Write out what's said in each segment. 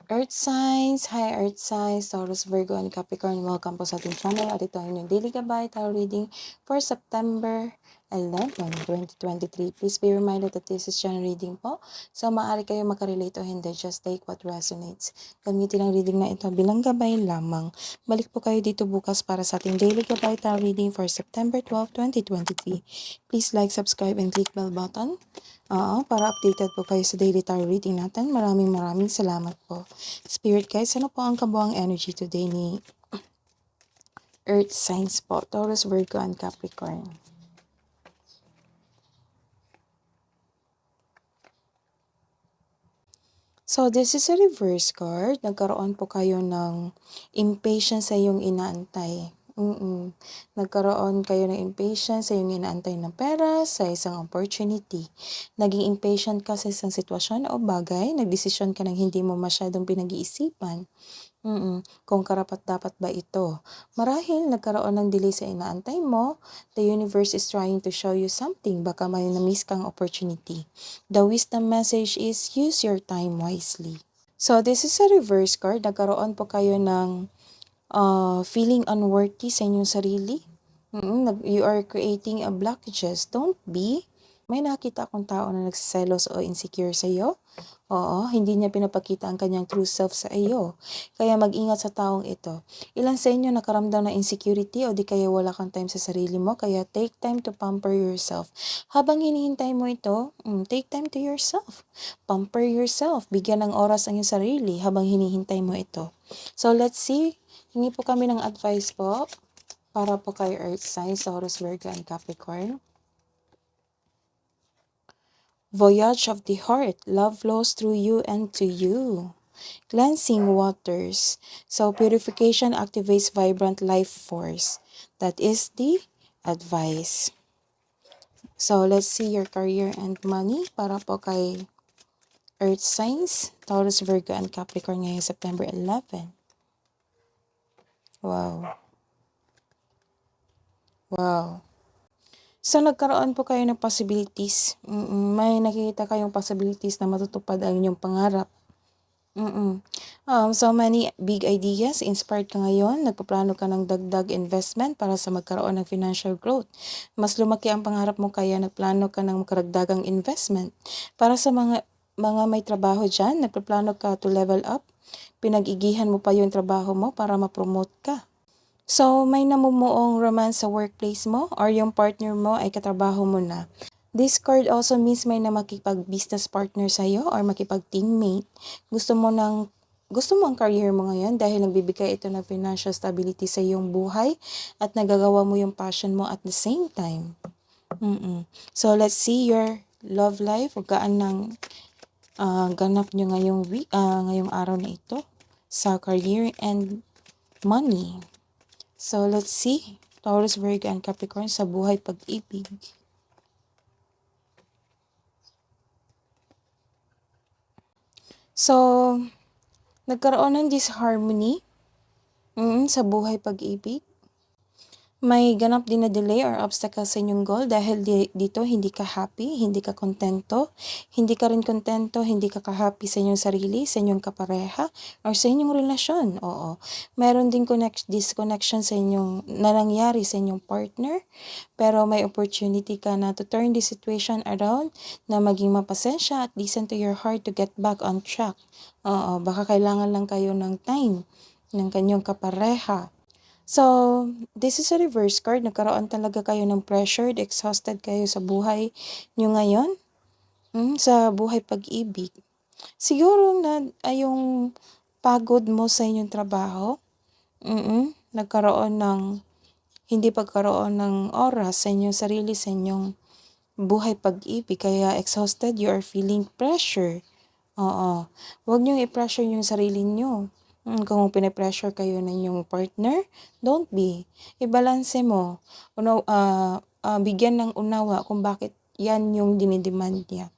Earth signs, hi Earth signs, Taurus, Virgo, and Capricorn. Welcome po sa ating channel at ito ang inyong daily gabay tarot reading for September 11, 2023. Please be reminded that this is channel reading po. So maaari kayo makarelate o hindi, just take what resonates. Gamitin ang reading na ito bilang gabay lamang. Balik po kayo dito bukas para sa ating daily gabay tarot reading for September 12, 2023. Please like, subscribe, and click bell button. Para updated po kayo sa daily tarot reading natin. Maraming salamat po. Spirit guys, ano po ang kabuang energy today ni Earth signs po? Taurus, Virgo, and Capricorn. So, this is a reverse card. Nagkaroon po kayo ng impatience sa iyong inaantay. Nagkaroon kayo ng impatience sa iyong inaantay na pera, sa isang opportunity. Naging impatient ka sa isang sitwasyon o bagay, nagdesisyon ka ng hindi mo masyadong pinag-iisipan. Kung karapat-dapat ba ito? Marahil nagkaroon ng delay sa inaantay mo, the universe is trying to show you something, baka may na-miss kang opportunity. The wisdom message is use your time wisely. So this is a reverse card. Nagkaroon po kayo ng feeling unworthy sa inyong sarili. You are creating a blockages. Don't be. May nakita akong tao na nagsiselos o insecure sa iyo. Oo, hindi niya pinapakita ang kanyang true self sa iyo. Kaya mag-ingat sa taong ito. Ilan sa inyo nakaramdam ng insecurity o di kaya wala kang time sa sarili mo, kaya take time to pamper yourself. Habang hinihintay mo ito, take time to yourself. Pamper yourself. Bigyan ng oras ang iyong sarili habang hinihintay mo ito. So let's see. Hingi po kami ng advice po para po kay Earth signs, Taurus, Virgo, and Capricorn. Voyage of the heart, love flows through you and to you. Cleansing waters. So purification activates vibrant life force. That is the advice. So let's see your career and money para po kay Earth signs, Taurus, Virgo, and Capricorn ngayong September 11. Wow. So, nagkaroon po kayo ng possibilities. May nakikita kayong possibilities na matutupad ang inyong pangarap. So many big ideas. Inspired ka ngayon. Nagpaplano ka ng dagdag investment para sa magkaroon ng financial growth. Mas lumaki ang pangarap mo kaya nagplano ka ng karagdagang investment. Para sa mga may trabaho dyan, nagpaplano ka to level up. Pinag-igihan mo pa yung trabaho mo para ma-promote ka. So, may namumuong romance sa workplace mo or yung partner mo ay katrabaho mo na. This card also means may na makipag-business partner sa'yo or makipag-teammate. Gusto mo ang career mo ngayon dahil nagbibigay ito ng financial stability sa iyong buhay at nagagawa mo yung passion mo at the same time. So, let's see your love life. Hugaan ng ganap nyo ngayong araw na ito sa career and money. So, let's see, Taurus, Virgo, and Capricorn sa buhay pag-ibig. So, nagkaroon ng disharmony sa buhay pag-ibig. May ganap din na delay or obstacle sa inyong goal dahil dito hindi ka happy, hindi ka kontento, hindi ka rin kontento, hindi ka happy sa inyong sarili, sa inyong kapareha, or sa inyong relasyon. Oo. Meron din disconnection sa inyong na nangyari sa inyong partner, pero may opportunity ka na to turn the situation around, na maging mapasensya at listen to your heart to get back on track. Oo, baka kailangan lang kayo ng time ng kanyang kapareha. So, this is a reverse card. Nagkaroon talaga kayo ng pressured, exhausted kayo sa buhay nyo ngayon. Sa buhay pag-ibig. Siguro na yung pagod mo sa inyong trabaho. Hindi pagkaroon ng oras sa inyong sarili, sa inyong buhay pag-ibig. Kaya exhausted, you are feeling pressure. Oo. Huwag niyong i-pressure yung sarili niyo. Kung pinipressure kayo ng inyong partner, don't be. Ibalanse mo. Bigyan ng unawa kung bakit yan yung dinidemand niya.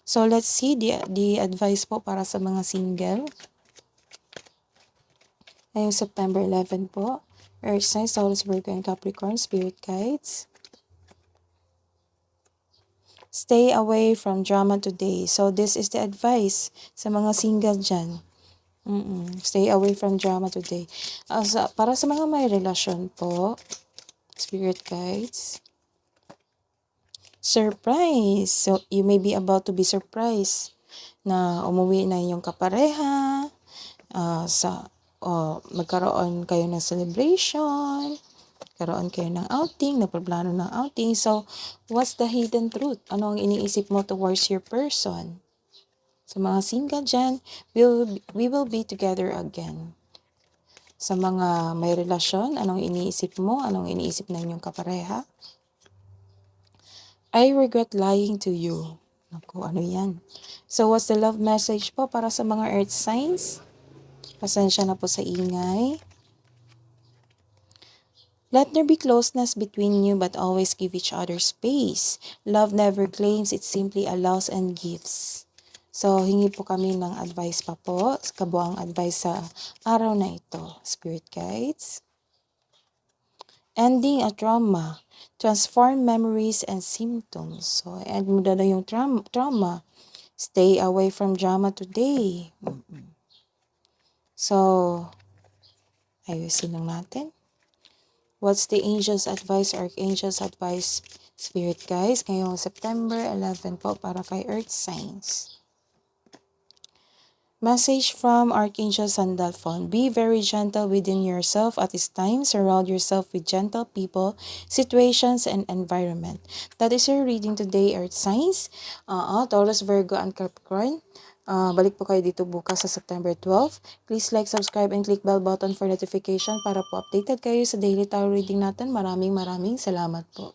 So, let's see the advice po para sa mga single. Ngayong September 11 po. Earth signs, Taurus, Virgo, and Capricorn, spirit guides. Stay away from drama today. So, this is the advice sa mga single dyan. Stay away from drama today. Para sa mga may relasyon po, spirit guides, surprise. So, you may be about to be surprised na umuwi na yung kapareha, magkaroon kayo ng celebration, karoon kayo ng outing, nagpaplano ng outing. So, what's the hidden truth? Ano ang iniisip mo towards your person? Sa mga single dyan, we will be together again. Sa mga may relasyon, anong iniisip mo? Anong iniisip ng inyong kapareha? I regret lying to you. Naku, ano yan? So, what's the love message po para sa mga earth signs? Pasensya na po sa ingay. Let there be closeness between you but always give each other space. Love never claims, it simply allows and gives. So, hingi po kami ng advice pa po, kabuang advice sa araw na ito, spirit guides. Ending a trauma, transform memories and symptoms. So, end mo na yung trauma. Stay away from drama today. So, ayusin lang natin. What's the angel's advice, archangel's advice, spirit guys? Ngayong September 11 po para kay earth signs. Message from Archangel Sandalphon. Be very gentle within yourself at this time. Surround yourself with gentle people, situations, and environment. That is your reading today, Earth Signs. Taurus, Virgo, and Capricorn. Balik po kayo dito bukas sa September 12. Please like, subscribe, and click bell button for notification para po updated kayo sa daily tarot reading natin. Maraming salamat po.